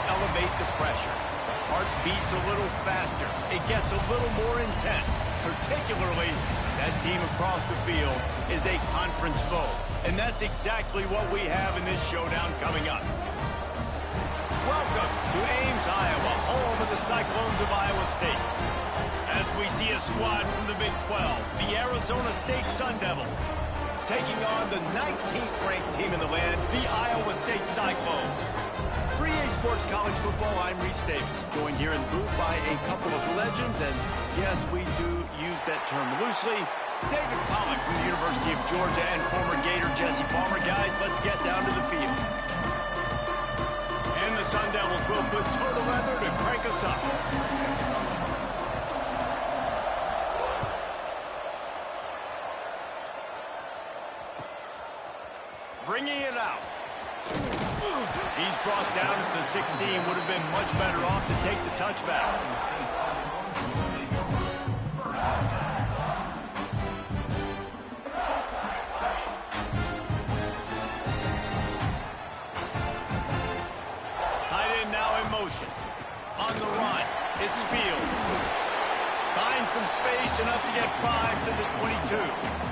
elevate the pressure. The heart beats a little faster. It gets a little more intense. Particularly, that team across the field is a conference foe. And that's exactly what we have in this showdown coming up. Welcome to Ames, Iowa, home of the Cyclones of Iowa State. As we see a squad from the Big 12, the Arizona State Sun Devils, taking on the 19th ranked team in the land, the Iowa State Cyclones. For EA Sports College Football, I'm Reese Davis, joined here in the booth by a couple of legends, and yes, we do use that term loosely. David Pollock from the University of Georgia and former Gator Jesse Palmer. Guys, let's get down to the field. And the Sun Devils will put total leather to crank us up. Bringing it out. He's brought down at the 16. Would have been much better off to take the touchback. Tight end now in motion. On the run, it's Fields. Finds some space, enough to get 5 to the 22.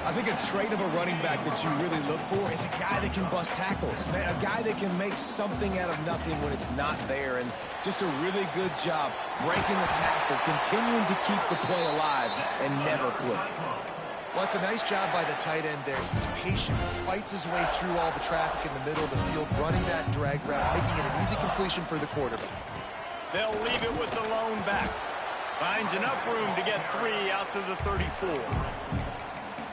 I think a trait of a running back that you really look for is a guy that can bust tackles, a guy that can make something out of nothing when it's not there, and just a really good job breaking the tackle, continuing to keep the play alive, and never quit. Well, it's a nice job by the tight end there. He's patient, fights his way through all the traffic in the middle of the field, running that drag route, making it an easy completion for the quarterback. They'll leave it with the lone back. Finds enough room to get 3 out to the 34.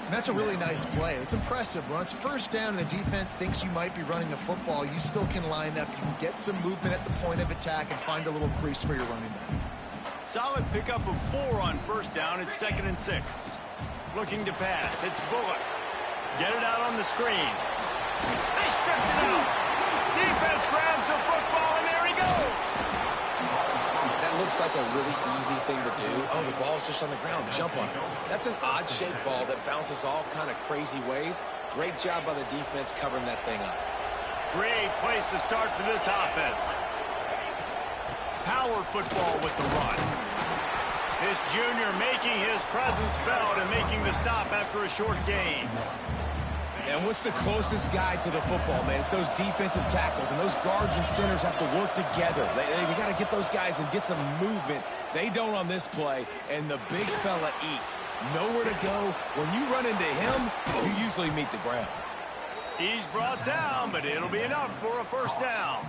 And that's a really nice play. It's impressive. When it's first down and the defense thinks you might be running the football, you still can line up. You can get some movement at the point of attack and find a little crease for your running back. Solid pickup of 4 on first down. It's 2nd and 6. Looking to pass. It's Bullock. Get it out on the screen. They stripped it out. Defense grabs the football, and there he goes. Looks like a really easy thing to do. Oh, the ball's just on the ground. Jump on it. That's an odd-shaped ball that bounces all kind of crazy ways. Great job by the defense covering that thing up. Great place to start for this offense. Power football with the run. This junior making his presence felt and making the stop after a short gain. And what's the closest guy to the football, man? It's those defensive tackles, and those guards and centers have to work together. They got to get those guys and get some movement. They don't on this play, and the big fella eats. Nowhere to go. When you run into him, you usually meet the ground. He's brought down, but it'll be enough for a first down.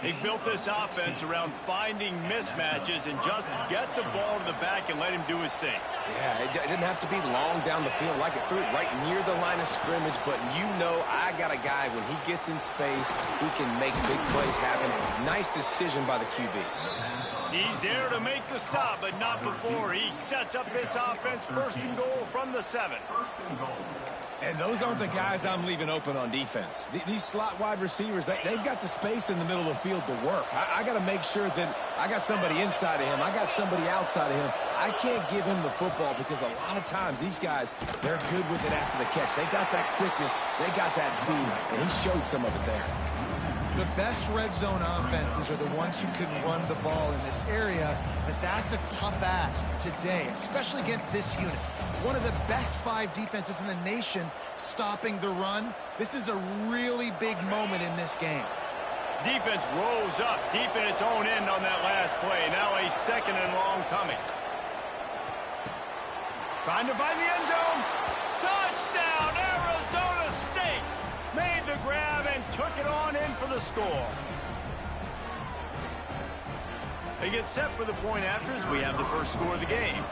He built this offense around finding mismatches and just get the ball to the back and let him do his thing. Yeah, it didn't have to be long down the field. Like it threw it right near the line of scrimmage, but you know I got a guy, when he gets in space, he can make big plays happen. Nice decision by the QB. He's there to make the stop, but not before he sets up this offense. 1st and goal from the 7. And those aren't the guys I'm leaving open on defense. These slot wide receivers, they've got the space in the middle of the field to work. I got to make sure that I got somebody inside of him. I got somebody outside of him. I can't give him the football because a lot of times these guys, they're good with it after the catch. They got that quickness. They got that speed, and he showed some of it there. The best red zone offenses are the ones who can run the ball in this area, but that's a tough ask today, especially against this unit. One of the best 5 defenses in the nation stopping the run. This is a really big moment in this game. Defense rose up deep in its own end on that last play. Now a 2nd and long coming. Trying to find the end zone. Touchdown, Arizona State! Made the grab and took it on in for the score. They get set for the point after as we have the first score of the game.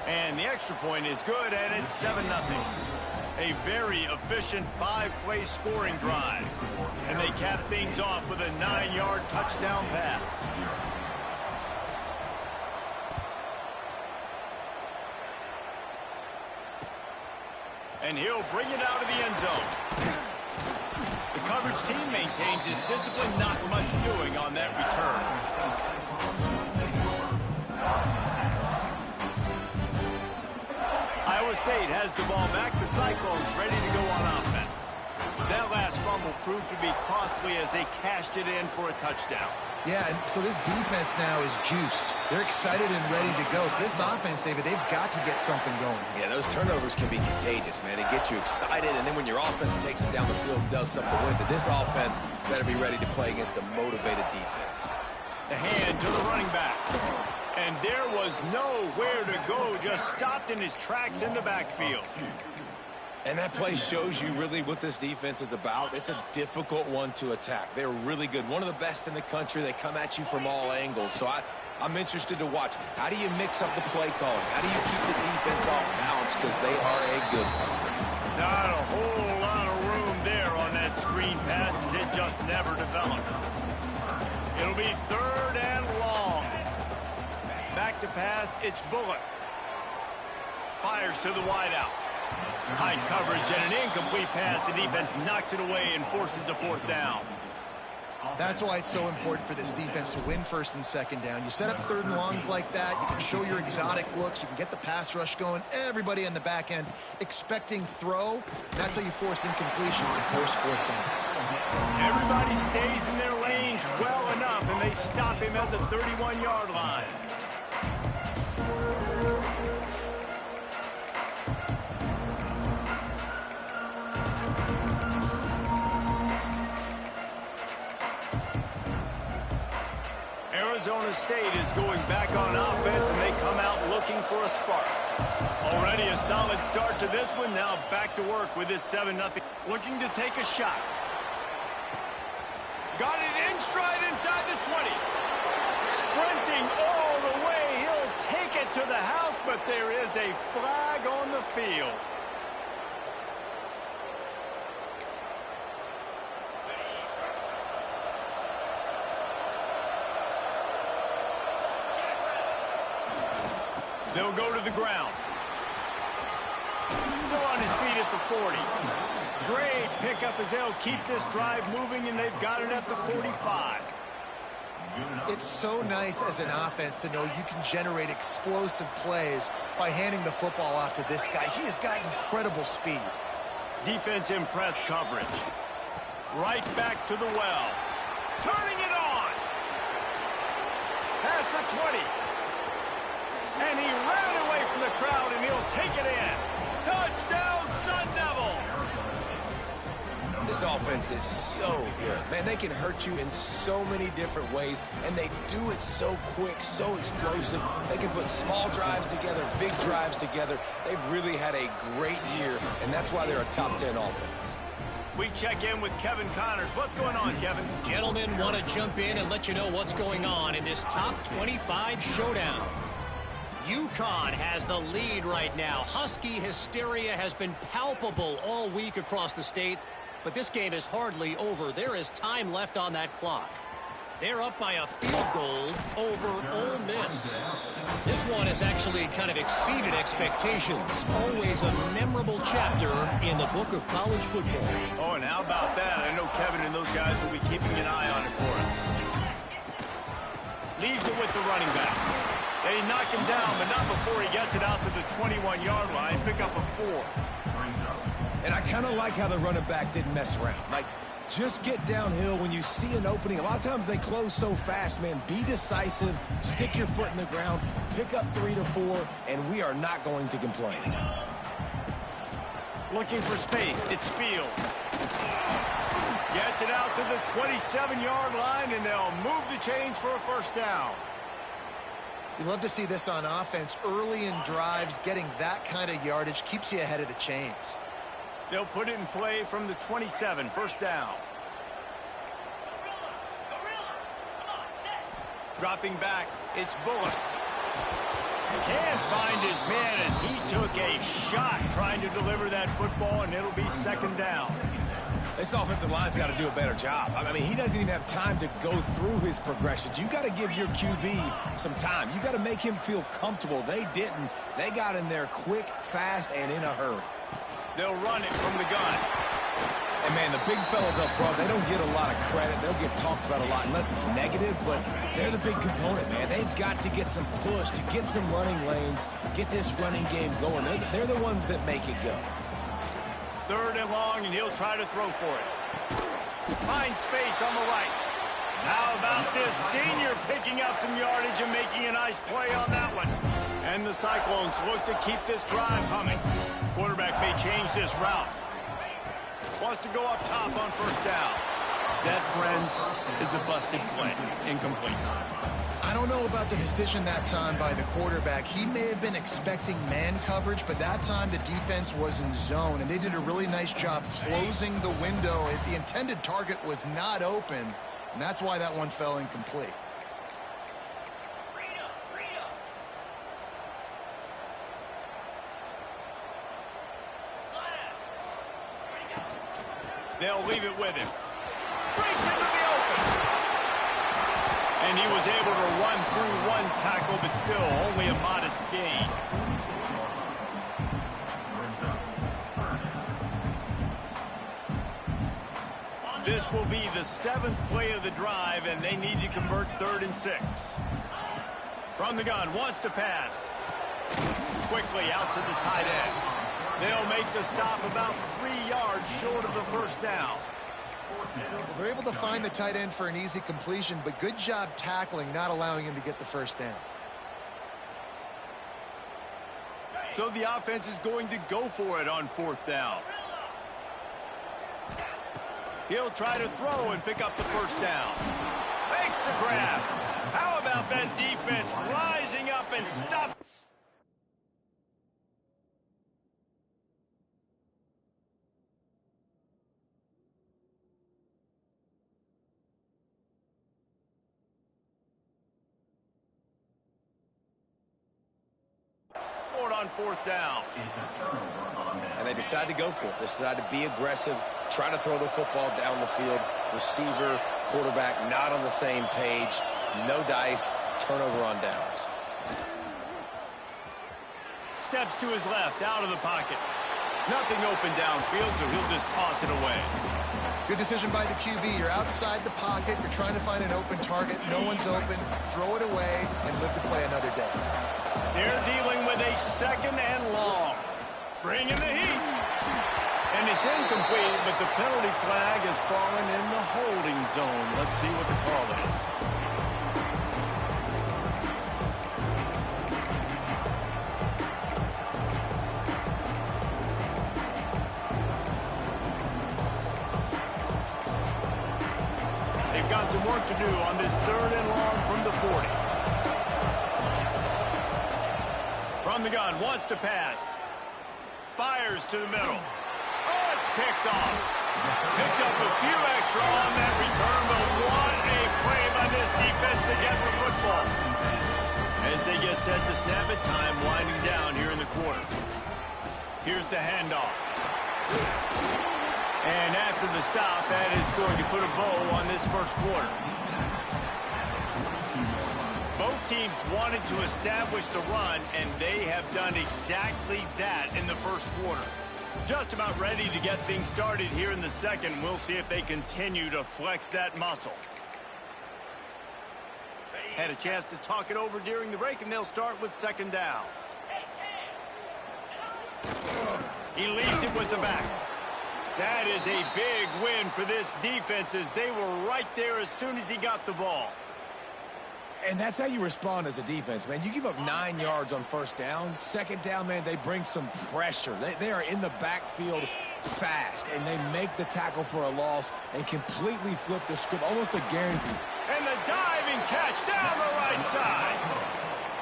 And the extra point is good, and it's 7-0. A very efficient 5-play scoring drive. And they cap things off with a 9-yard touchdown pass. And he'll bring it out of the end zone. The coverage team maintains his discipline, not much doing on that return. Iowa State has the ball back. The Cyclones ready to go on offense. That last fumble proved to be costly as they cashed it in for a touchdown. Yeah, and so this defense now is juiced. They're excited and ready to go. So this offense, David, they've got to get something going. Yeah, those turnovers can be contagious, man. It gets you excited, and then when your offense takes it down the field and does something with it, this offense better be ready to play against a motivated defense. The hand to the running back. And there was nowhere to go, just stopped in his tracks in the backfield. And that play shows you really what this defense is about. It's a difficult one to attack. They're really good. One of the best in the country. They come at you from all angles. So I'm interested to watch. How do you mix up the play calling? How do you keep the defense off balance? Because they are a good one. Not a whole lot of room there on that screen pass as it just never developed. It'll be 3rd and long. Back to pass, it's Bullock. Fires to the wideout. High coverage and an incomplete pass. The defense knocks it away and forces a 4th down. That's why it's so important for this defense to win 1st and 2nd down. You set up 3rd and longs like that. You can show your exotic looks. You can get the pass rush going. Everybody in the back end expecting throw. That's how you force incompletions and force 4th downs. Everybody stays in their lanes well enough, and they stop him at the 31-yard line. Arizona State is going back on offense, and they come out looking for a spark. Already a solid start to this one. Now back to work with this 7-0. Looking to take a shot. Got it in stride inside the 20. Sprinting all the way. He'll take it to the house, but there is a flag on the field. They'll go to the ground. Still on his feet at the 40. Great pickup as they'll keep this drive moving, and they've got it at the 45. It's so nice as an offense to know you can generate explosive plays by handing the football off to this guy. He has got incredible speed. Defense in press coverage. Right back to the well. Turning it on. Past the 20. And he ran away from the crowd, and he'll take it in. Touchdown, Sun Devils! This offense is so good. Man, they can hurt you in so many different ways, and they do it so quick, so explosive. They can put small drives together, big drives together. They've really had a great year, and that's why they're a top 10 offense. We check in with Kevin Connors. What's going on, Kevin? Gentlemen, want to jump in and let you know what's going on in this top 25 showdown. UConn has the lead right now. Husky hysteria has been palpable all week across the state, but this game is hardly over. There is time left on that clock. They're up by a field goal over Ole Miss. This one has actually kind of exceeded expectations. Always a memorable chapter in the book of college football. Oh, and how about that? I know Kevin and those guys will be keeping an eye on it for us. Leaves it with the running back. They knock him down, but not before he gets it out to the 21-yard line. Pick up a 4. And I kind of like how the running back didn't mess around. Like, just get downhill when you see an opening. A lot of times they close so fast, man. Be decisive, stick your foot in the ground, pick up 3 to 4, and we are not going to complain. Looking for space. It's Fields. Gets it out to the 27-yard line, and they'll move the chains for a 1st down. You love to see this on offense. Early in drives, getting that kind of yardage keeps you ahead of the chains. They'll put it in play from the 27, 1st down. Dropping back, it's Bullock. Can't find his man as he took a shot trying to deliver that football, and it'll be 2nd down. This offensive line's got to do a better job. I mean, he doesn't even have time to go through his progressions. You got to give your QB some time. You got to make him feel comfortable. They didn't. They got in there quick, fast, and in a hurry. They'll run it from the gun. And, man, the big fellas up front, they don't get a lot of credit. They'll get talked about a lot unless it's negative, but they're the big component, man. They've got to get some push, to get some running lanes, get this running game going. They're the ones that make it go. 3rd and long, and he'll try to throw for it. Finds space on the right. How about this senior picking up some yardage and making a nice play on that one? And the Cyclones look to keep this drive humming. Quarterback may change this route. Wants to go up top on 1st down. That, friends, is a busted play. Incomplete. I don't know about the decision that time by the quarterback. He may have been expecting man coverage, but that time the defense was in zone, and they did a really nice job closing the window. The intended target was not open, and that's why that one fell incomplete. They'll leave it with him. Breaks into the open. And he was able to run through one tackle, but still only a modest gain. This will be the 7th play of the drive, and they need to convert 3rd and 6. From the gun, wants to pass. Quickly out to the tight end. They'll make the stop about 3 yards short of the 1st down. Well, they're able to find the tight end for an easy completion, but good job tackling, not allowing him to get the 1st down. So the offense is going to go for it on 4th down. He'll try to throw and pick up the 1st down. Makes the grab. How about that defense rising up and stopping? On 4th down. And they decide to go for it. They decide to be aggressive, try to throw the football down the field. Receiver, quarterback, not on the same page. No dice, turnover on downs. Steps to his left, out of the pocket. Nothing open downfield, so he'll just toss it away. Good decision by the QB. You're outside the pocket. You're trying to find an open target. No one's open. Throw it away and live to play another day. They're dealing with a 2nd and long. Bringing the heat. And it's incomplete, but the penalty flag has fallen in the holding zone. Let's see what the call is. They've got some work to do on this 3rd and long from the 40. From the gun, wants to pass. Fires to the middle. Oh, it's picked off. Picked up a few extra on that return, but what a play by this defense to get the football. As they get set to snap it, time winding down here in the quarter. Here's the handoff. And after the stop, that is going to put a bow on this 1st quarter. Both teams wanted to establish the run, and they have done exactly that in the 1st quarter. Just about ready to get things started here in the 2nd. We'll see if they continue to flex that muscle. Had a chance to talk it over during the break, and they'll start with 2nd down. He leaves it with the back. That is a big win for this defense, as they were right there as soon as he got the ball. And that's how you respond as a defense, man. You give up 9 yards on 1st down. 2nd down, man, they bring some pressure. They are in the backfield fast, and they make the tackle for a loss and completely flip the script, almost a guarantee. And the diving catch down the right side.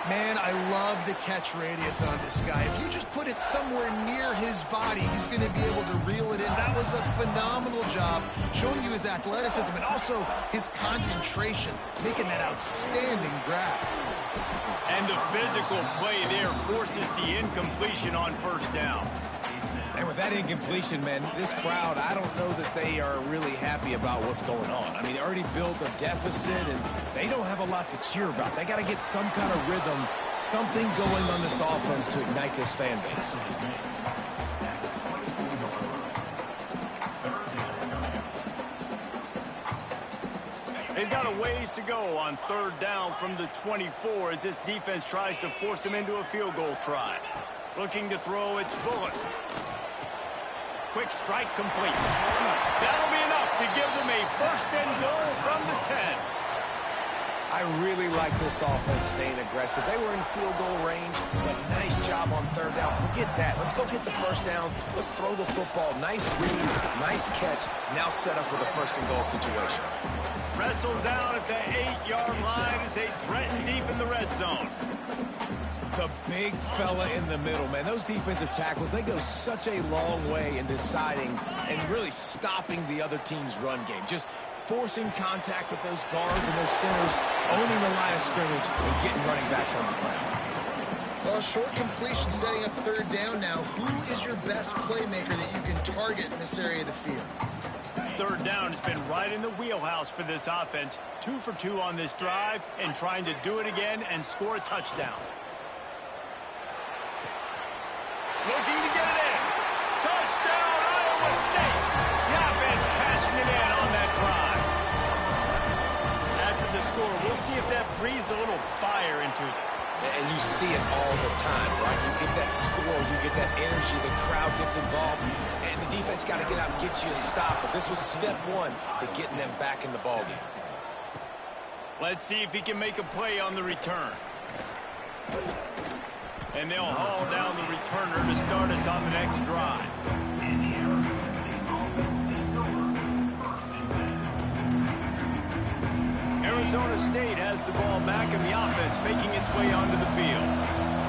Man, I love the catch radius on this guy. If you just put it somewhere near his body, he's going to be able to reel it in. That was a phenomenal job, showing you his athleticism and also his concentration, making that outstanding grab. And the physical play there forces the incompletion on 1st down. And with that incompletion, man, this crowd, I don't know that they are really happy about what's going on. I mean, they already built a deficit, and they don't have a lot to cheer about. They got to get some kind of rhythm, something going on this offense to ignite this fan base. They've got a ways to go on 3rd down from the 24 as this defense tries to force them into a field goal try. Looking to throw its bullet. quick strike complete. That'll be enough to give them a first and goal from the 10. I really like this offense staying aggressive. They were in field goal range, but nice job on third down. Forget that. Let's go get the first down. Let's throw the football. Nice read, nice catch. Now set up with a first and goal situation. Wrestled down at the 8-yard line as they threaten deep in the red zone. The big fella in the middle, man. Those defensive tackles, they go such a long way in deciding and really stopping the other team's run game. Just forcing contact with those guards and those centers, owning the line of scrimmage, and getting running backs on the ground. Well, short completion setting up third down now. Who is your best playmaker that you can target in this area of the field? Third down has been right in the wheelhouse for this offense. 2 for 2 on this drive and trying to do it again and score a touchdown. Looking to get it in. Touchdown, Iowa State. The offense cashing it in on that drive. After the score, we'll see if that breathes a little fire into it. And you see it all the time, right? You get that score, you get that energy, the crowd gets involved, and the defense got to get out and get you a stop. But this was step one to getting them back in the ballgame. Let's see if he can make a play on the return. And they'll haul down the returner to start us on the next drive. Arizona State has the ball back in the offense, making its way onto the field.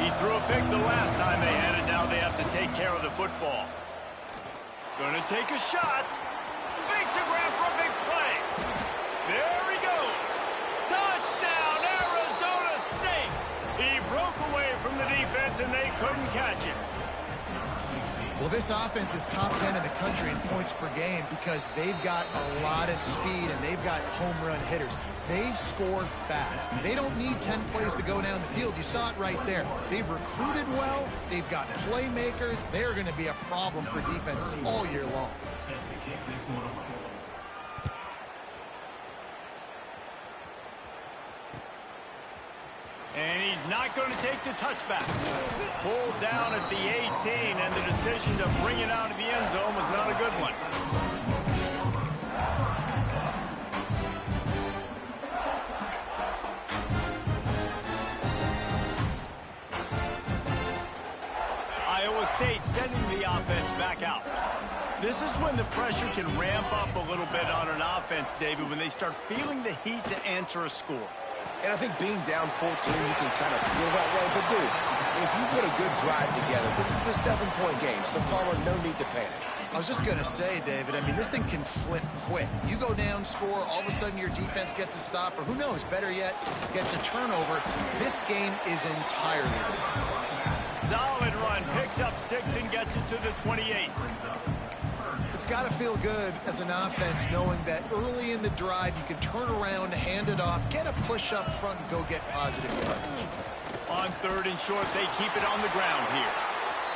He threw a pick the last time they had it. Now they have to take care of the football. Gonna take a shot. Makes a grab for a big play. There he goes. Touchdown, Arizona State. He broke away from the defense, and they couldn't catch it. Well, this offense is top 10 in the country in points per game because they've got a lot of speed and they've got home run hitters. They score fast. They don't need 10 plays to go down the field. You saw it right there. They've recruited well. They've got playmakers. They're going to be a problem for defenses all year long. And he's not going to take the touchback. Pulled down at the 18, and the decision to bring it out of the end zone was not a good one. Iowa State sending the offense back out. This is when the pressure can ramp up a little bit on an offense, David, when they start feeling the heat to answer a score. And I think being down 14, you can kind of feel that way. But, dude, if you put a good drive together, this is a 7-point game. So, Palmer, no need to panic. I was just going to say, David, I mean, this thing can flip quick. You go down, score, all of a sudden your defense gets a stop, or who knows, better yet, gets a turnover. This game is entirely different. Solid run, picks up 6 and gets it to the 28. It's got to feel good as an offense knowing that early in the drive you can turn around, hand it off, get a push up front, and go get positive yardage. On 3rd and short, they keep it on the ground here.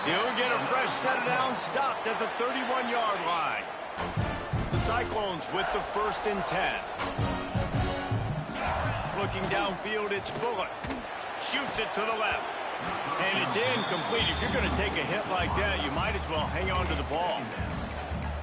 He'll get a fresh set down, stopped at the 31-yard line. The Cyclones with the 1st and 10. Looking downfield, it's Bullock. Shoots it to the left. And it's incomplete. If you're going to take a hit like that, you might as well hang on to the ball.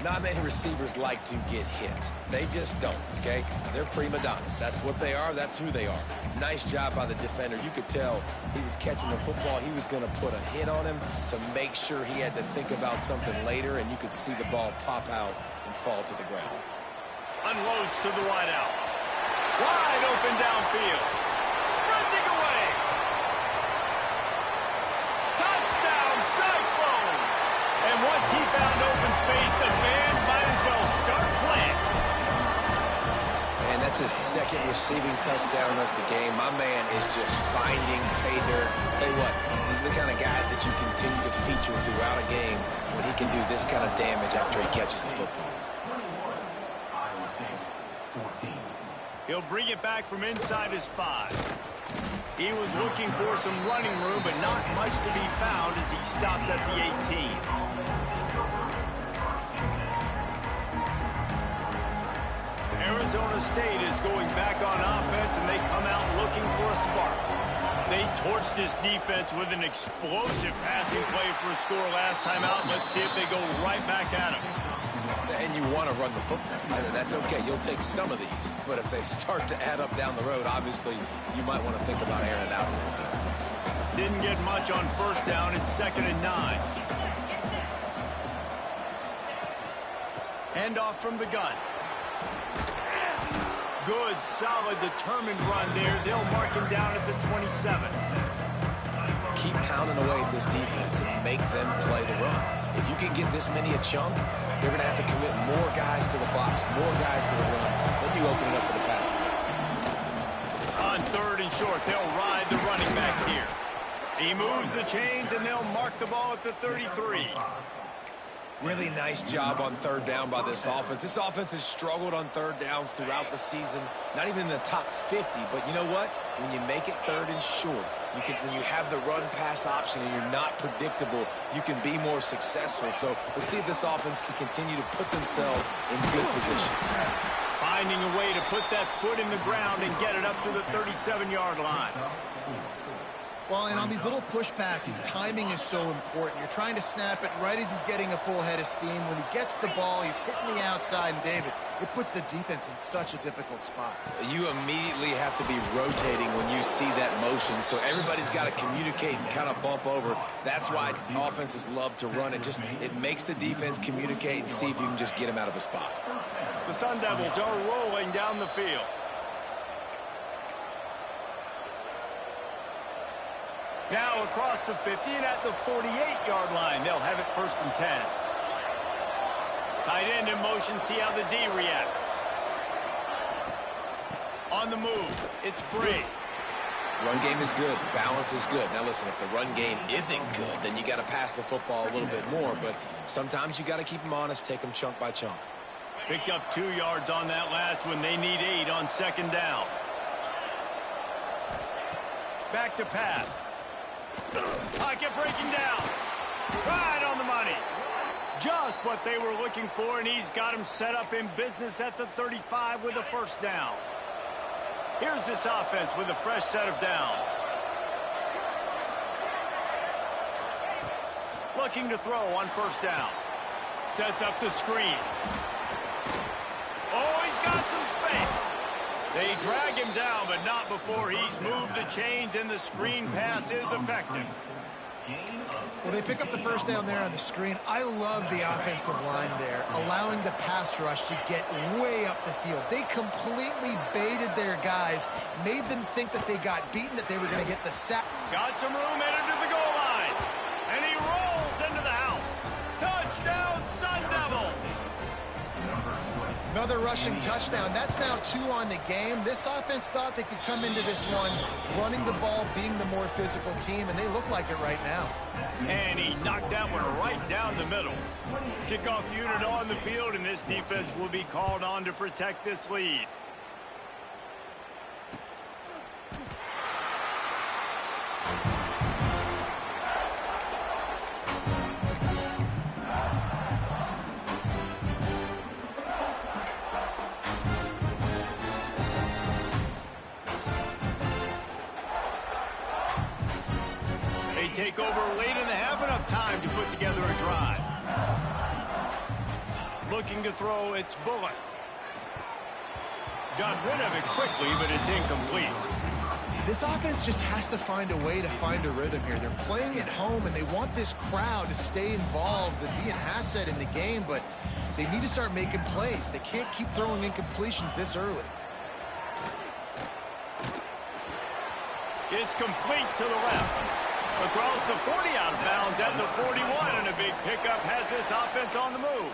Not many receivers like to get hit. They just don't, okay? They're prima donnas. That's what they are. That's who they are. Nice job by the defender. You could tell he was catching the football. He was going to put a hit on him to make sure he had to think about something later, and you could see the ball pop out and fall to the ground. Unloads to the wide out. Wide open downfield. Sprinting away. Touchdown, Cyclones. And once he found open space, the band might as well start playing. And that's his 2nd receiving touchdown of the game. My man is just finding pay dirt. Tell you what, these are the kind of guys that you continue to feature throughout a game when he can do this kind of damage after he catches the football. He'll bring it back from inside his 5. He was looking for some running room, but not much to be found as he stopped at the 18. Arizona State is going back on offense, and they come out looking for a spark. They torched this defense with an explosive passing play for a score last time out. Let's see if they go right back at him. And you want to run the football. That's okay. You'll take some of these. But if they start to add up down the road, obviously, you might want to think about airing it out a little bit. Didn't get much on first down. It's 2nd and 9. Handoff from the gun. Good, solid, determined run there. They'll mark him down at the 27. Keep pounding away at this defense and make them play the run. If you can get this many a chunk, they're going to have to commit more guys to the box, more guys to the run. Then you open it up for the passing game. On 3rd and short, they'll ride the running back here. He moves the chains, and they'll mark the ball at the 33. Really nice job on 3rd down by this offense. This offense has struggled on 3rd downs throughout the season. Not even in the top 50, but you know what? When you make it 3rd and short, when you have the run-pass option and you're not predictable, you can be more successful. So let's see if this offense can continue to put themselves in good positions. Finding a way to put that foot in the ground and get it up to the 37-yard line. Well, and on these little push passes, timing is so important. You're trying to snap it right as he's getting a full head of steam. When he gets the ball, he's hitting the outside, and David, it puts the defense in such a difficult spot. You immediately have to be rotating when you see that motion, so everybody's got to communicate and kind of bump over. That's why offenses love to run it. It makes the defense communicate and see if you can just get him out of a spot. The Sun Devils are rolling down the field. Now across the 50 and at the 48-yard line. They'll have it 1st and 10. Tight end in motion. See how the D reacts. On the move, it's Brady. Run game is good. Balance is good. Now listen, if the run game isn't good, then you got to pass the football a little bit more. But sometimes you got to keep them honest, take them chunk by chunk. Picked up 2 yards on that last one. They need 8 on 2nd down. Back to pass. Pocket breaking down. Right on the money. Just what they were looking for, and he's got him set up in business at the 35 with a 1st down. Here's this offense with a fresh set of downs. Looking to throw on 1st down. Sets up the screen. Oh, he's got some space. They drag him down, but not before he's moved the chains, and the screen pass is effective. Well, they pick up the 1st down there on the screen. I love the offensive line there, allowing the pass rush to get way up the field. They completely baited their guys, made them think that they got beaten, that they were going to get the sack. Got some room headed to the goal line, and he rolls into the house. Touchdown, Sun Devils! Another rushing touchdown. That's now 2 on the game. This offense thought they could come into this one running the ball, being the more physical team, and they look like it right now. And he knocked that one right down the middle. Kickoff unit on the field, and this defense will be called on to protect this lead. Take over late in the half, enough time to put together a drive. Looking to throw, it's Bullock. Got rid of it quickly, but it's incomplete. This offense just has to find a way to find a rhythm here. They're playing at home, and they want this crowd to stay involved and be an asset in the game, but they need to start making plays. They can't keep throwing incompletions this early. It's complete to the left. Across the 40, out of bounds at the 41, and a big pickup has this offense on the move.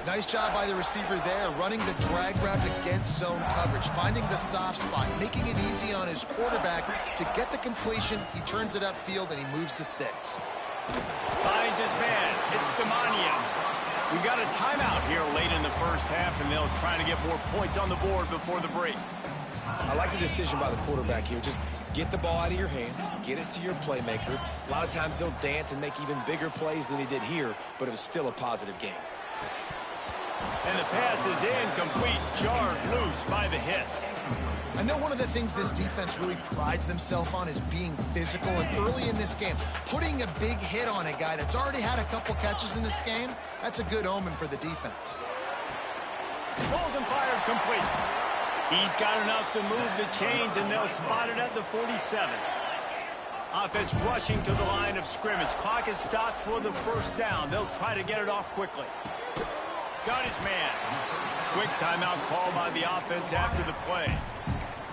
Nice job by the receiver there, running the drag route against zone coverage, finding the soft spot, making it easy on his quarterback to get the completion. He turns it upfield, and he moves the sticks. Finds his man. It's Demania. We got a timeout here late in the 1st half, and they'll try to get more points on the board before the break. I like the decision by the quarterback here. Just get the ball out of your hands, get it to your playmaker. A lot of times he'll dance and make even bigger plays than he did here, but it was still a positive game. And the pass is incomplete, jarred loose by the hit. I know one of the things this defense really prides themselves on is being physical, and early in this game, putting a big hit on a guy that's already had a couple catches in this game, that's a good omen for the defense. Balls and fired complete. He's got enough to move the chains, and they'll spot it at the 47. Offense rushing to the line of scrimmage. Clock is stopped for the first down. They'll try to get it off quickly. Got his man. Quick timeout call by the offense after the play.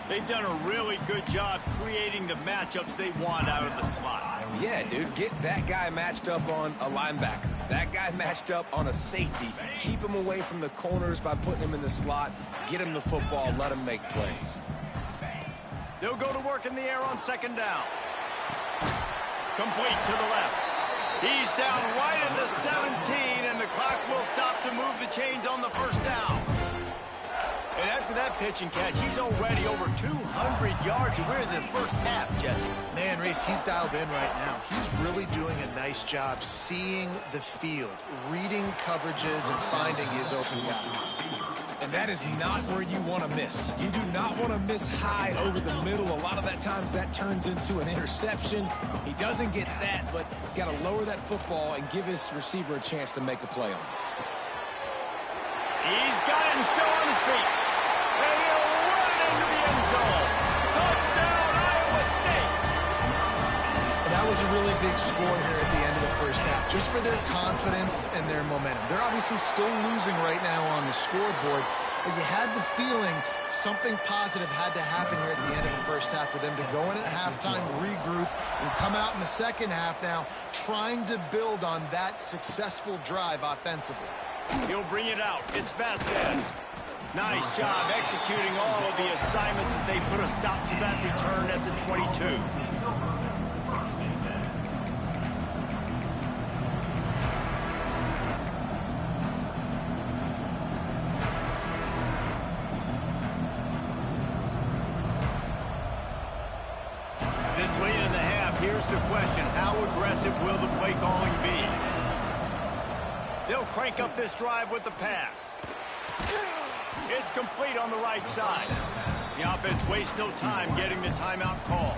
They've done a really good job creating the matchups they want out of the slot. Yeah, dude, get that guy matched up on a linebacker. That guy matched up on a safety. Keep him away from the corners by putting him in the slot. Get him the football. Let him make plays. They'll go to work in the air on second down. Complete to the left. He's down right at the 17, and the clock will stop to move the chains on the first down. And after that pitch and catch, he's already over 200 yards, and we're in the first half, Jesse. Man, Reese, he's dialed in right now. He's really doing a nice job seeing the field, reading coverages, and finding his open guy. And that is not where you want to miss. You do not want to miss high over the middle. A lot of that times that turns into an interception. He doesn't get that, but he's got to lower that football and give his receiver a chance to make a play on it. He's got it and still on his feet. And he'll run it into the end zone. Touchdown, Iowa State. And that was a really big score here at the end of the first half, just for their confidence and their momentum. They're obviously still losing right now on the scoreboard, but you had the feeling something positive had to happen here at the end of the first half for them to go in at halftime, regroup, and come out in the second half now trying to build on that successful drive offensively. He'll bring it out. It's Vasquez. Nice job executing all of the assignments as they put a stop to that return at the 22. This late in the half, here's the question. How aggressive will the play calling be? They'll crank up this drive with the pass. It's complete on the right side. The offense wastes no time getting the timeout call.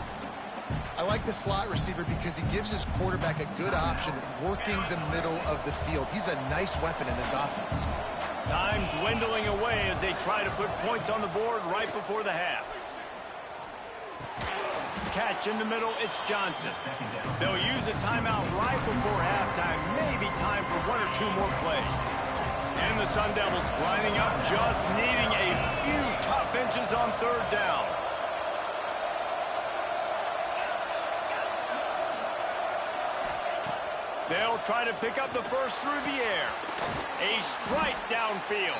I like the slot receiver because he gives his quarterback a good option working the middle of the field. He's a nice weapon in this offense. Time dwindling away as they try to put points on the board right before the half. Catch in the middle, it's Johnson. They'll use a timeout right before halftime, maybe time for one or two more plays. And the Sun Devils lining up, just needing a few tough inches on third down. They'll try to pick up the first through the air. A strike downfield.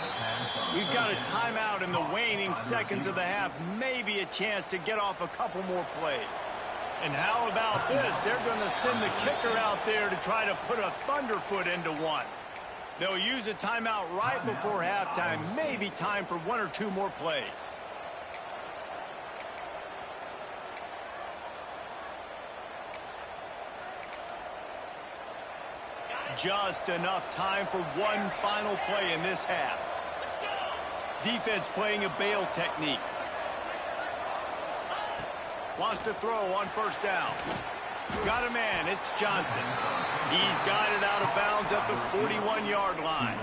We've got a timeout in the waning seconds of the half. Maybe a chance to get off a couple more plays. And how about this? They're going to send the kicker out there to try to put a thunderfoot into one. They'll use a timeout right before halftime. Maybe time for one or two more plays. Just enough time for one final play in this half. Defense playing a bail technique. Wants to throw on first down. Got a man, it's Johnson. He's got it out of bounds at the 41-yard line.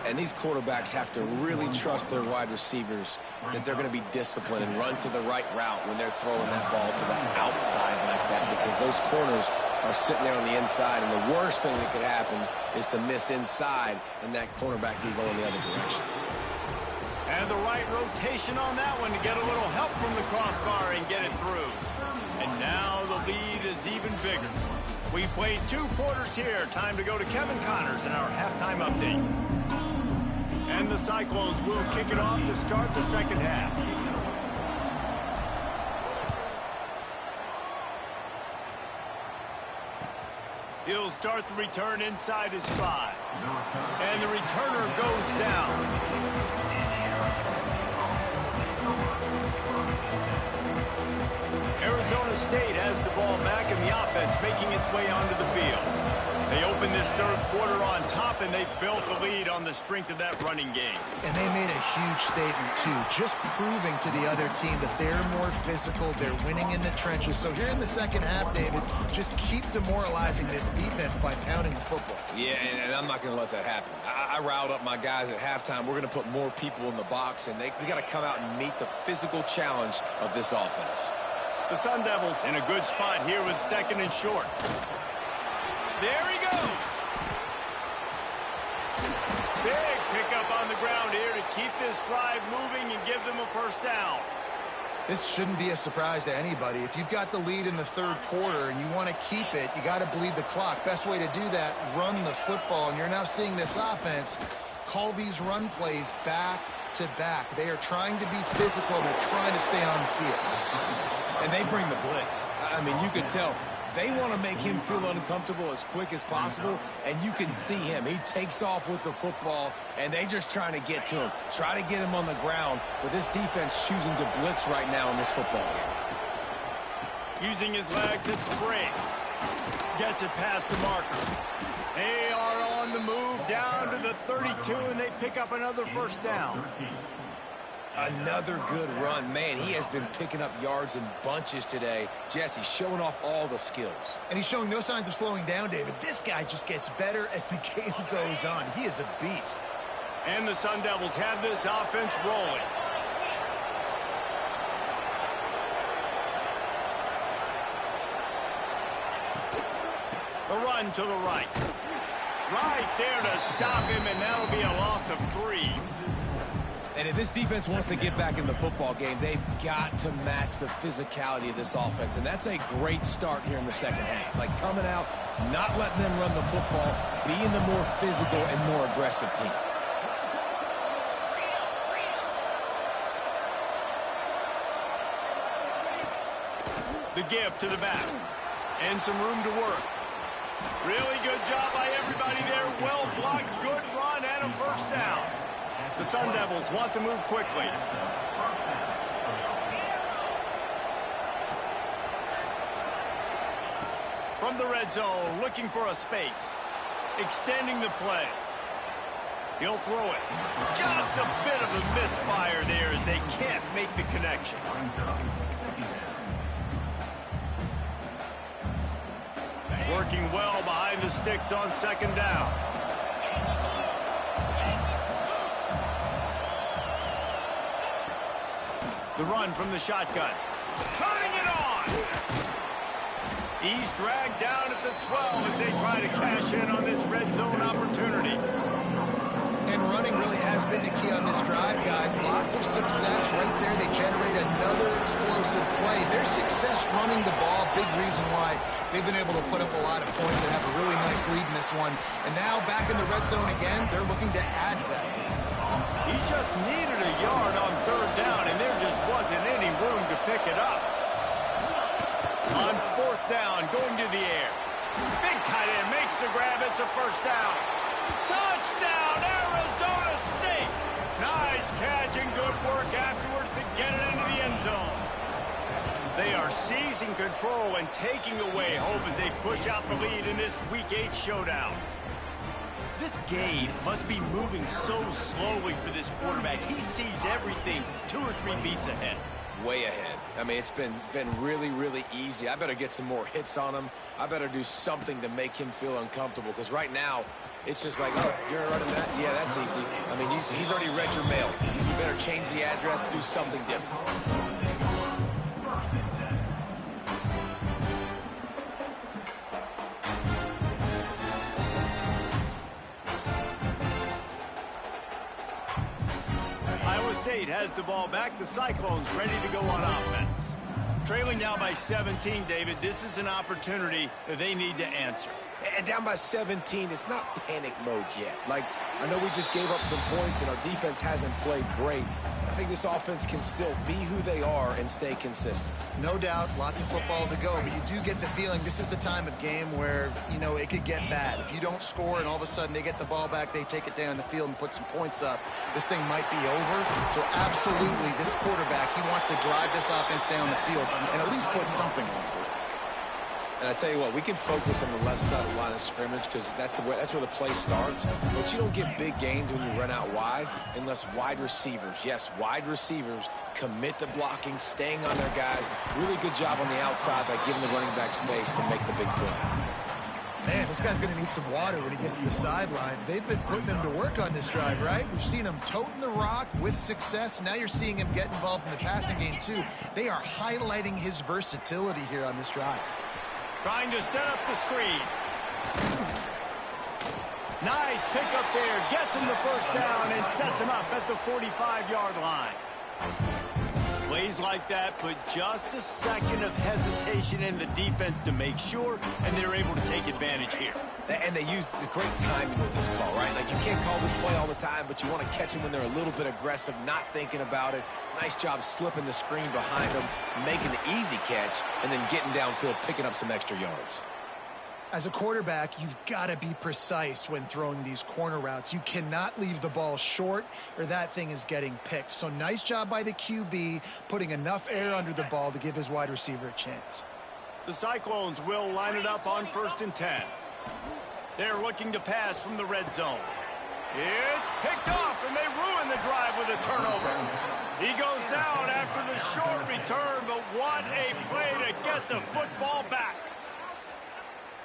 And these quarterbacks have to really trust their wide receivers that they're going to be disciplined and run to the right route when they're throwing that ball to the outside like that, because those corners are sitting there on the inside, and the worst thing that could happen is to miss inside and that cornerback be going the other direction. And the right rotation on that one to get a little help from the crossbar and get it through. And now the lead is even bigger. We played 2 quarters here. Time to go to Kevin Connors in our halftime update. And the Cyclones will kick it off to start the second half. He'll start the return inside his 5. And the returner goes down. Arizona State has the ball back, and the offense making its way onto the field. They opened this third quarter on top, and they built the lead on the strength of that running game. And they made a huge statement, too, just proving to the other team that they're more physical, they're winning in the trenches. So here in the second half, David, just keep demoralizing this defense by pounding the football. Yeah, and I'm not going to let that happen. I riled up my guys at halftime. We're going to put more people in the box, and we got to come out and meet the physical challenge of this offense. The Sun Devils in a good spot here with second and short. There he goes. Big pickup on the ground here to keep this drive moving and give them a first down. This shouldn't be a surprise to anybody. If you've got the lead in the third quarter and you want to keep it, you got to bleed the clock. Best way to do that, run the football. And you're now seeing this offense call these run plays back to back. They are trying to be physical. They're trying to stay on the field. And they bring the blitz. I mean, you can tell they want to make him feel uncomfortable as quick as possible, and you can see him. He takes off with the football, and they just trying to get to him, try to get him on the ground, but this defense choosing to blitz right now in this football game. Using his legs, it's Brake. Gets it past the marker. They are on the move down to the 32, and they pick up another first down. Another good run. Man, he has been picking up yards in bunches today. Jesse showing off all the skills. And he's showing no signs of slowing down, David. This guy just gets better as the game goes on. He is a beast. And the Sun Devils have this offense rolling. The run to the right. Right there to stop him, and that'll be a loss of 3. And if this defense wants to get back in the football game, they've got to match the physicality of this offense. And that's a great start here in the second half. Like coming out, not letting them run the football, being the more physical and more aggressive team. The give to the back. And some room to work. Really good job by everybody there. Well blocked, good run, and a first down. The Sun Devils want to move quickly. From the red zone, looking for a space. Extending the play. He'll throw it. Just a bit of a misfire there as they can't make the connection. Working well behind the sticks on second down. The run from the shotgun. Turning it on! He's dragged down at the 12 as they try to cash in on this red zone opportunity. And running really has been the key on this drive, guys. Lots of success right there. They generate another explosive play. Their success running the ball, big reason why they've been able to put up a lot of points and have a really nice lead in this one. And now back in the red zone again, they're looking to add to that. He just needed a yard on third down, and there just wasn't any room to pick it up. On fourth down, going to the air. Big tight end makes the grab. It's a first down. Touchdown, Arizona State. Nice catch and good work afterwards to get it into the end zone. They are seizing control and taking away hope as they push out the lead in this Week 8 showdown. This game must be moving so slowly for this quarterback. He sees everything 2 or 3 beats ahead. Way ahead. I mean, it's been really, really easy. I better get some more hits on him. I better do something to make him feel uncomfortable, because right now, it's just like, oh, you're running that? Yeah, that's easy. I mean, he's already read your mail. You better change the address, do something different. State has the ball back. The Cyclones ready to go on offense. Trailing now by 17, David. This is an opportunity that they need to answer. And down by 17, it's not panic mode yet. Like, I know we just gave up some points and our defense hasn't played great. I think this offense can still be who they are and stay consistent. No doubt, lots of football to go, but you do get the feeling this is the time of game where, you know, it could get bad. If you don't score and all of a sudden they get the ball back, they take it down the field and put some points up, this thing might be over. So absolutely, this quarterback, he wants to drive this offense down the field and at least put something on it. And I tell you what, we can focus on the left side of the line of scrimmage because that's where the play starts. But you don't get big gains when you run out wide unless wide receivers, yes, wide receivers, commit to blocking, staying on their guys. Really good job on the outside by giving the running back space to make the big play. Man, this guy's going to need some water when he gets to the sidelines. They've been putting him to work on this drive, right? We've seen him toting the rock with success. Now you're seeing him get involved in the passing game, too. They are highlighting his versatility here on this drive. Trying to set up the screen. Nice pick up there. Gets him the first down and sets him up at the 45-yard line. Plays like that put just a second of hesitation in the defense to make sure, and they're able to take advantage here. And they use the great timing with this call, right? Like, you can't call this play all the time, but you want to catch them when they're a little bit aggressive, not thinking about it. Nice job slipping the screen behind them, making the easy catch, and then getting downfield, picking up some extra yards. As a quarterback, you've got to be precise when throwing these corner routes. You cannot leave the ball short or that thing is getting picked. So nice job by the QB, putting enough air under the ball to give his wide receiver a chance. The Cyclones will line it up on 1st and 10. They're looking to pass from the red zone. It's picked off, and they ruin the drive with a turnover. He goes down after the short return, but what a play to get the football back.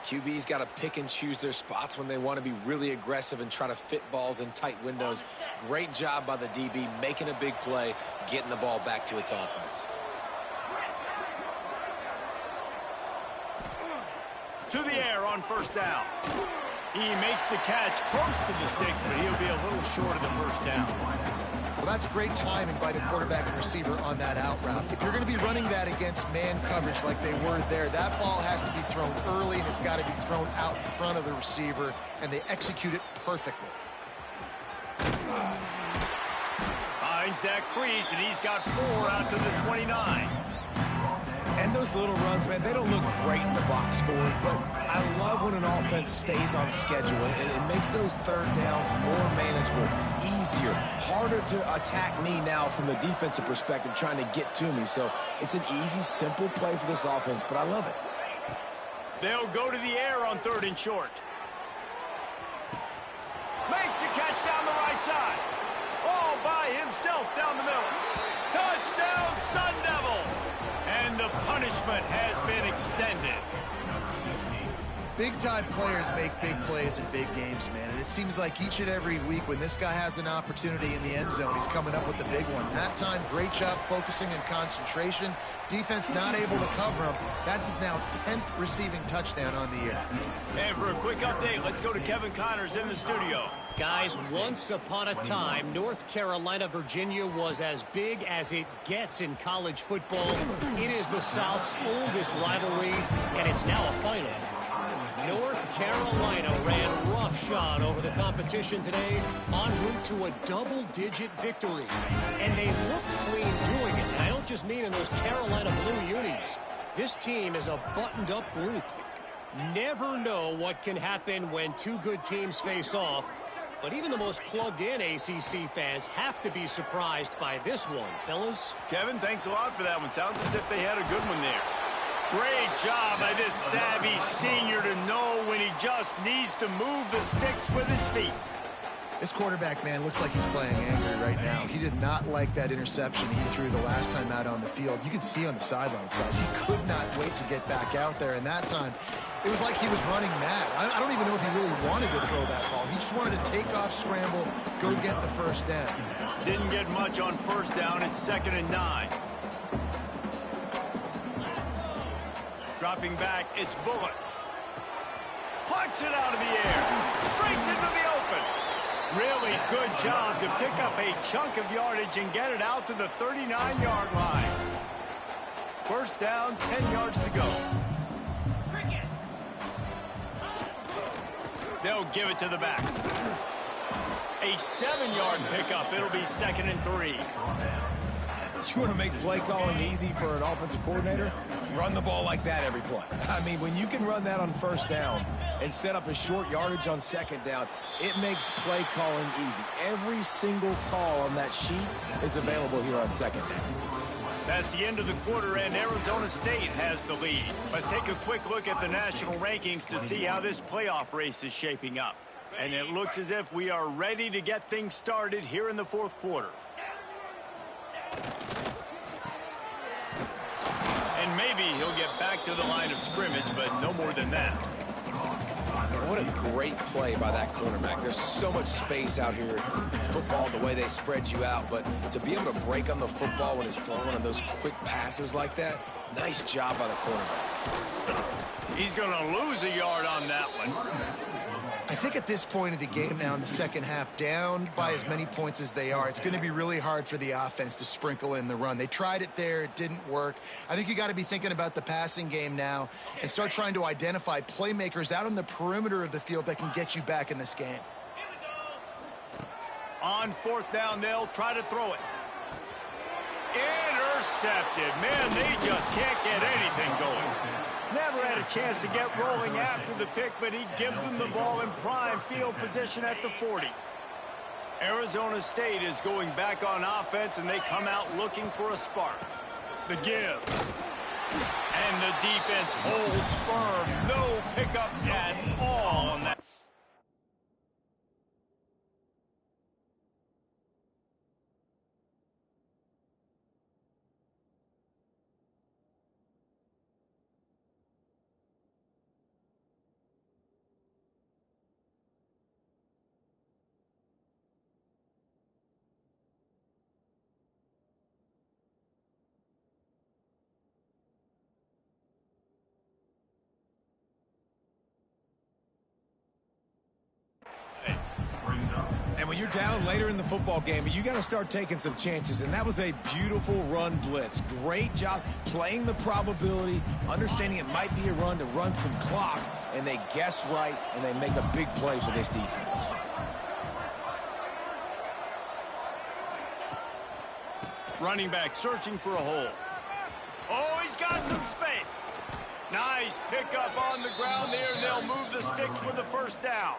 QB's got to pick and choose their spots when they want to be really aggressive and try to fit balls in tight windows. Great job by the DB making a big play, getting the ball back to its offense. To the air on 1st down. He makes the catch close to the sticks, but he'll be a little short of the 1st down. Well, that's great timing by the quarterback and receiver on that out route. If you're going to be running that against man coverage like they were there, that ball has to be thrown early, and it's got to be thrown out in front of the receiver, and they execute it perfectly. Finds that crease, and he's got 4 out to the 29. And those little runs, man, they don't look great in the box score, but I love when an offense stays on schedule, and it makes those 3rd downs more manageable, easier, harder to attack me now from the defensive perspective trying to get to me. So it's an easy, simple play for this offense, but I love it. They'll go to the air on 3rd and short. Makes the catch down the right side. All by himself down the middle. Touchdown, Sun Devils! And the punishment has been extended. Big-time players make big plays in big games, man. And it seems like each and every week when this guy has an opportunity in the end zone, he's coming up with the big one. That time, great job focusing and concentration. Defense not able to cover him. That's his now 10th receiving touchdown on the year. And for a quick update, let's go to Kevin Connors in the studio. Guys, once upon a time, North Carolina, Virginia was as big as it gets in college football. It is the South's oldest rivalry, and it's now a final. North Carolina ran roughshod over the competition today, en route to a double-digit victory. And they looked clean doing it. And I don't just mean in those Carolina blue unis. This team is a buttoned-up group. Never know what can happen when two good teams face off. But even the most plugged-in ACC fans have to be surprised by this one, fellas. Kevin, thanks a lot for that one. Sounds as if they had a good one there. Great job by this savvy senior to know when he just needs to move the sticks with his feet. This quarterback, man, looks like he's playing angry right now. He did not like that interception he threw the last time out on the field. You can see on the sidelines, guys, he could not wait to get back out there. And that time, it was like he was running mad. I don't even know if he really wanted to throw that ball. He just wanted to take off, scramble, go get the 1st down. Didn't get much on 1st down. It's 2nd and 9. Dropping back, it's Bullock. Plucks it out of the air. Breaks into the open. Really good job to pick up a chunk of yardage and get it out to the 39-yard line. 1st down, 10 yards to go. They'll give it to the back. A 7-yard pickup. It'll be 2nd and 3. You want to make play calling easy for an offensive coordinator? Run the ball like that every play. I mean, when you can run that on first down and set up a short yardage on second down, it makes play calling easy. Every single call on that sheet is available here on second down. That's the end of the quarter, and Arizona State has the lead. Let's take a quick look at the national rankings to see how this playoff race is shaping up. And it looks as if we are ready to get things started here in the fourth quarter. And maybe he'll get back to the line of scrimmage, but no more than that. What a great play by that cornerback. There's so much space out here in football, the way they spread you out. But to be able to break on the football when it's thrown on those quick passes like that, nice job by the cornerback. He's going to lose a yard on that one. I think at this point of the game now in the second half, down by as many points as they are, it's going to be really hard for the offense to sprinkle in the run. They tried it there. It didn't work. I think you got to be thinking about the passing game now and start trying to identify playmakers out on the perimeter of the field that can get you back in this game. On fourth down, they'll try to throw it. Intercepted. Man, they just can't get anything going. Never had a chance to get rolling after the pick, but he gives them the ball in prime field position at the 40. Arizona State is going back on offense, and they come out looking for a spark. The give. And the defense holds firm. No pickup at all on that. And when you're down later in the football game, you got to start taking some chances. And that was a beautiful run blitz. Great job playing the probability, understanding it might be a run to run some clock. And they guess right, and they make a big play for this defense. Running back searching for a hole. Oh, he's got some space. Nice pickup on the ground there, and they'll move the sticks for the first down.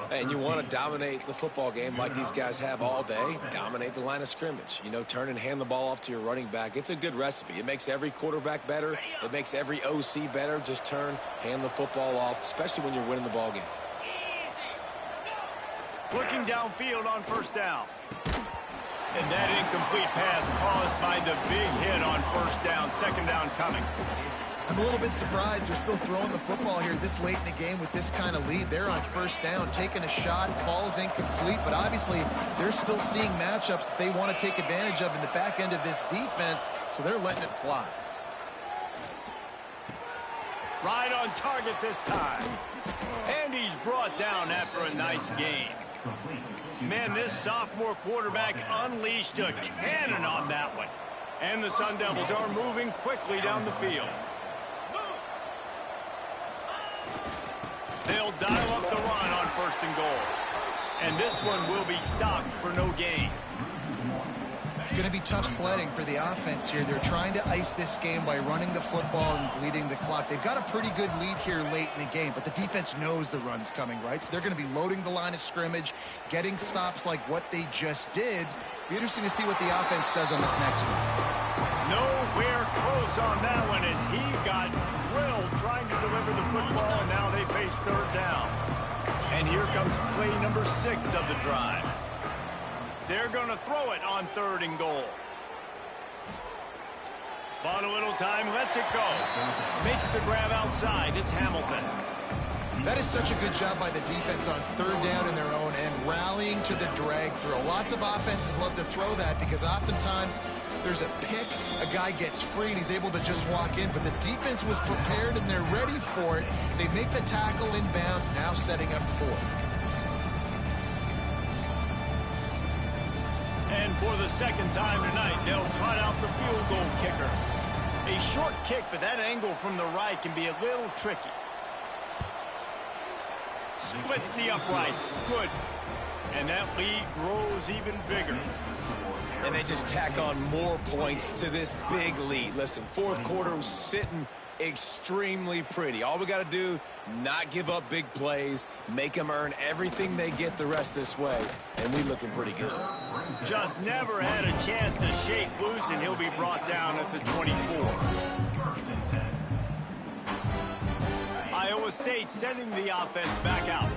And you want to dominate the football game like these guys have all day. Dominate the line of scrimmage. You know, turn and hand the ball off to your running back. It's a good recipe. It makes every quarterback better. It makes every OC better. Just turn, hand the football off, especially when you're winning the ball game. Looking downfield on first down. And that incomplete pass caused by the big hit on first down. Second down coming. I'm a little bit surprised they're still throwing the football here this late in the game with this kind of lead. They're on first down, taking a shot, falls incomplete, but obviously they're still seeing matchups that they want to take advantage of in the back end of this defense, so they're letting it fly. Right on target this time. And he's brought down after a nice gain. Man, this sophomore quarterback unleashed a cannon on that one. And the Sun Devils are moving quickly down the field. They'll dial up the run on first and goal. And this one will be stopped for no gain. It's going to be tough sledding for the offense here. They're trying to ice this game by running the football and bleeding the clock. They've got a pretty good lead here late in the game, but the defense knows the run's coming, right? So they're going to be loading the line of scrimmage, getting stops like what they just did. Be interesting to see what the offense does on this next one. Nowhere close on that one as he got drilled trying to deliver the football, and now they face third down. And here comes play number 6 of the drive. They're going to throw it on third and goal. Bought a little time, lets it go. Makes the grab outside. It's Hamilton. That is such a good job by the defense on third down in their own end, rallying to the drag throw. Lots of offenses love to throw that because oftentimes there's a pick, a guy gets free, and he's able to just walk in. But the defense was prepared, and they're ready for it. They make the tackle inbounds, now setting up fourth. And for the second time tonight, they'll trot out the field goal kicker. A short kick, but that angle from the right can be a little tricky. Splits the uprights. Good. And that lead grows even bigger. and they just tack on more points to this big lead. Listen, fourth quarter was sitting extremely pretty. All we got to do, not give up big plays, make them earn everything they get the rest this way, and we looking pretty good. Just never had a chance to shake loose, and he'll be brought down at the 24. Iowa State sending the offense back out.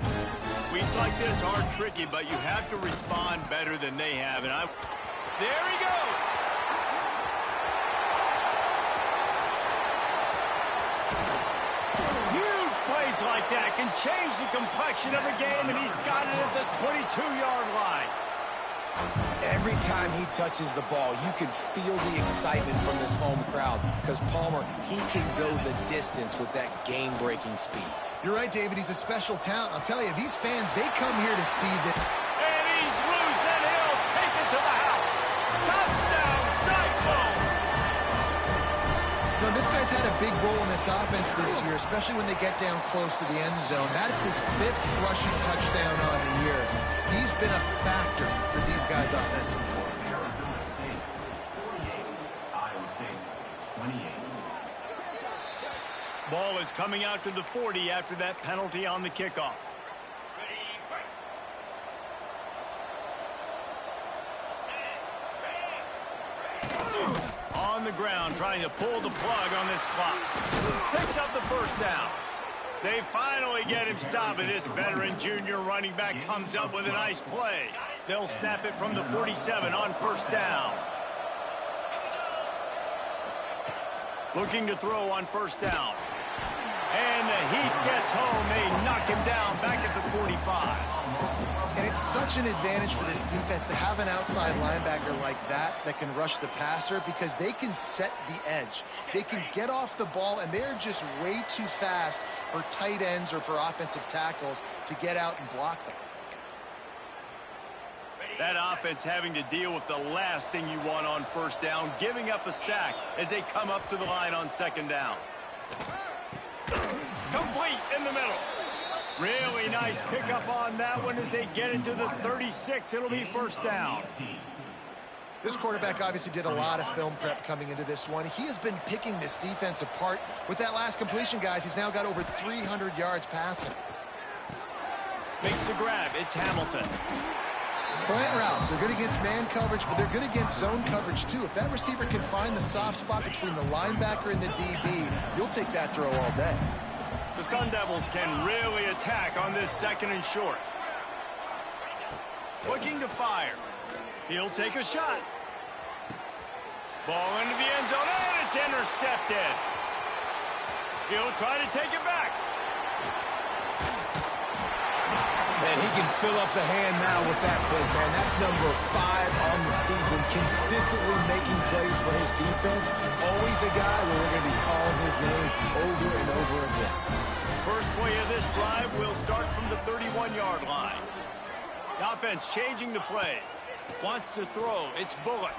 Weeks like this are tricky, but you have to respond better than they have. And there he goes. Huge plays like that can change the complexion of a game, and he's got it at the 22-yard line. Every time he touches the ball, you can feel the excitement from this home crowd because Palmer, he can go the distance with that game-breaking speed. You're right, David. He's a special talent. I'll tell you, these fans, they come here to see that. And he's loose, and he'll take it to the house. Touchdown, Cyclones! You know, this guy's had a big role in this offense this year, especially when they get down close to the end zone. That's his 5th rushing touchdown on the year. He's been a factor for these guys offensively. Ball is coming out to the 40 after that penalty on the kickoff. On the ground, trying to pull the plug on this clock. Picks up the first down. They finally get him stopped, and this veteran junior running back comes up with a nice play. They'll snap it from the 47 on first down. Looking to throw on first down. And the heat gets home. They knock him down back at the 45. And it's such an advantage for this defense to have an outside linebacker like that can rush the passer because they can set the edge. They can get off the ball, and they're just way too fast for tight ends or for offensive tackles to get out and block them. That offense having to deal with the last thing you want on first down, giving up a sack as they come up to the line on second down. Complete in the middle. Really nice pickup on that one as they get it to the 36. It'll be first down. This quarterback obviously did a lot of film prep coming into this one. He has been picking this defense apart. With that last completion, guys, he's now got over 300 yards passing. Makes the grab. It's Hamilton. Slant routes, they're good against man coverage, but they're good against zone coverage too. If that receiver can find the soft spot between the linebacker and the DB, you'll take that throw all day. The Sun Devils can really attack on this second and short. Looking to fire. He'll take a shot. Ball into the end zone, and it's intercepted. He'll try to take it back. Man, he can fill up the hand now with that pick, man. That's number 5 on the season, consistently making plays for his defense. Always a guy where we're going to be calling his name over and over again. First play of this drive will start from the 31-yard line. The offense changing the play. Wants to throw. It's Bullock.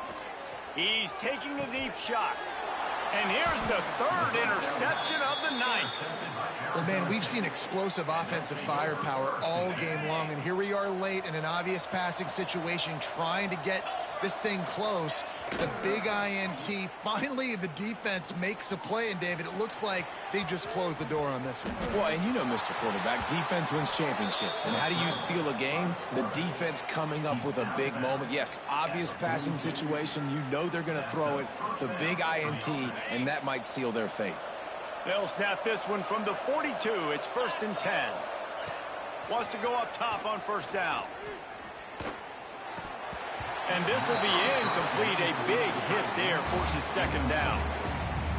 He's taking a deep shot. And here's the 3rd interception of the night. Well, man, we've seen explosive offensive firepower all game long, and here we are late in an obvious passing situation trying to get this thing close. The big INT. Finally, the defense makes a play, and David, it looks like they just closed the door on this one. Well, and you know, Mr. Quarterback, defense wins championships. And how do you seal a game? The defense coming up with a big moment. Yes, obvious passing situation. You know they're going to throw it. The big INT, and that might seal their fate. They'll snap this one from the 42. It's 1st and 10. Wants to go up top on first down. And this will be incomplete. A big hit there forces second down.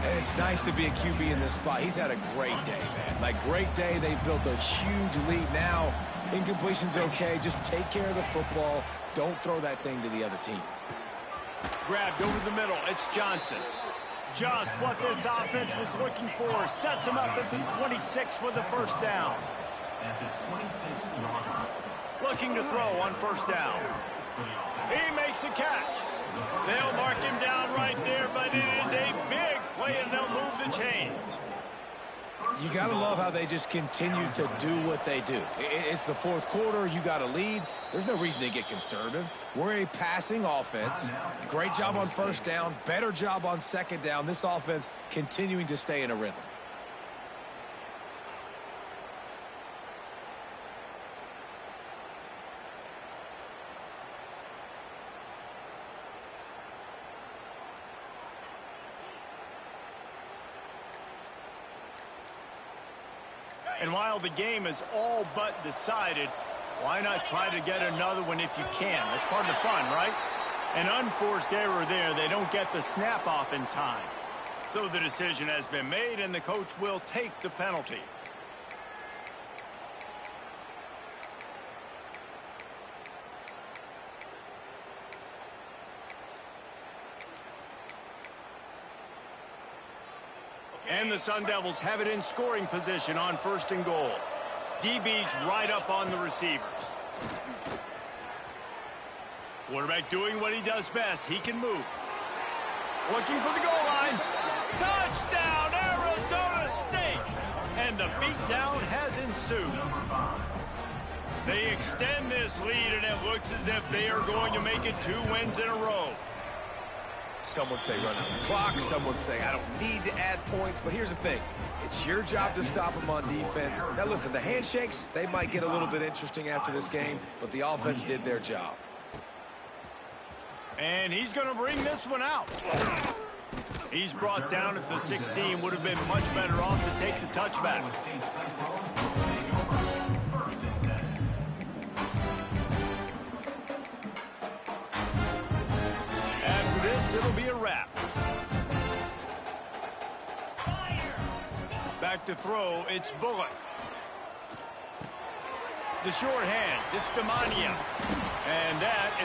And it's nice to be a QB in this spot. He's had a great day, man. Like, great day. They've built a huge lead. Now, incompletion's okay. Just take care of the football. Don't throw that thing to the other team. Grabbed over the middle. It's Johnson. Just what this offense was looking for. Sets him up at the 26 with the first down. Looking to throw on first down. He makes a catch. They'll mark him down right there, but it is a big play, and they'll move the chains. You got to love how they just continue to do what they do. It's the fourth quarter. You got a lead. There's no reason to get conservative. We're a passing offense. Great job on first down. Better job on second down. This offense continuing to stay in a rhythm. And while the game is all but decided, why not try to get another one if you can? That's part of the fun, right? An unforced error there. They don't get the snap off in time. So the decision has been made, and the coach will take the penalty. And the Sun Devils have it in scoring position on 1st and goal. DB's right up on the receivers. Quarterback doing what he does best. He can move. Looking for the goal line. Touchdown, Arizona State! And the beatdown has ensued. They extend this lead, and it looks as if they are going to make it 2 wins in a row. Some would say run out the clock. Some would say I don't need to add points. But here's the thing. It's your job to stop them on defense. Now, listen, the handshakes, they might get a little bit interesting after this game, but the offense did their job. And he's going to bring this one out. He's brought down at the 16. Would have been much better off to take the touchback. It'll be a wrap. Back to throw, it's Bullock. The short hands, it's Demania. And that is